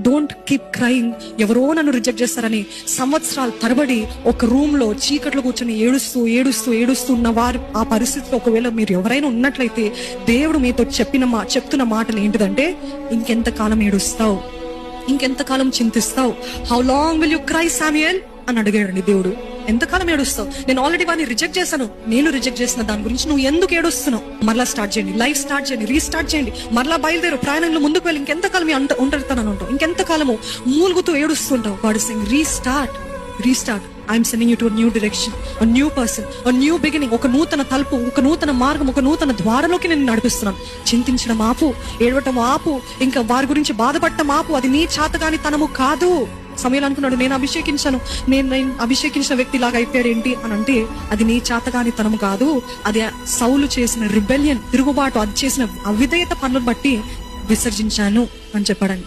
Don't keep crying. ఎవరో నన్ను reject చేస్తారని సంవత్సరాలు తరబడి ఒక రూమ్ లో చీకట్లో కూర్చొని ఏడుస్తూ ఉన్న వారు ఆ పరిస్థితిలో ఒకవేళ మీరు ఎవరైనా ఉన్నట్లయితే దేవుడు మీతో చెప్తున్న మాటలు ఏంటిదంటే, ఇంకెంతకాలం ఏడుస్తావు, ఇంకెంతకాలం చింతిస్తావు? How long will you cry Samuel అని అడిగాడండి దేవుడు. ఎంతకాలం ఏడుస్తావు? నేను ఆల్రెడీ వాడిని రిజెక్ట్ చేశాను, నేను రిజెక్ట్ చేసిన దాని గురించి నువ్వు ఎందుకు ఏడుస్తున్నావు? మరలా స్టార్ట్ చేయండి, లైఫ్ స్టార్ట్ చేయండి, రీస్టార్ట్ చేయండి, మరలా బయలుదేరు, ప్రయాణంలో ముందుకు వెళ్ళి. ఇంకెంతకాలం ఉంటాను ఉంటావు, ఇంకెంతకాలము మూలుగుతూ ఏడుస్తుంటావు? వాడు Singh restart. I'm sending you to new direction, new person, new beginning. ఒక నూతన తలుపు, ఒక నూతన మార్గం, ఒక నూతన ద్వారంలోకి నేను నడిపిస్తున్నాను. చింతించడం ఆపు, ఏడవటం ఆపు, ఇంకా వారి గురించి బాధపడటం ఆపు. అది నీ చేతగాని తనము కాదు. సమయంలో అనుకున్నాడు, నేను అభిషేకించిన వ్యక్తి లాగా అయిపోయాడు ఏంటి అని అంటే, అది నీ చేతగాని తనము కాదు. అది సౌలు చేసిన రిబెలియన్, తిరుగుబాటు, అది చేసిన అవిధేయత పనులను బట్టి విసర్జించాను అని చెప్పాడని.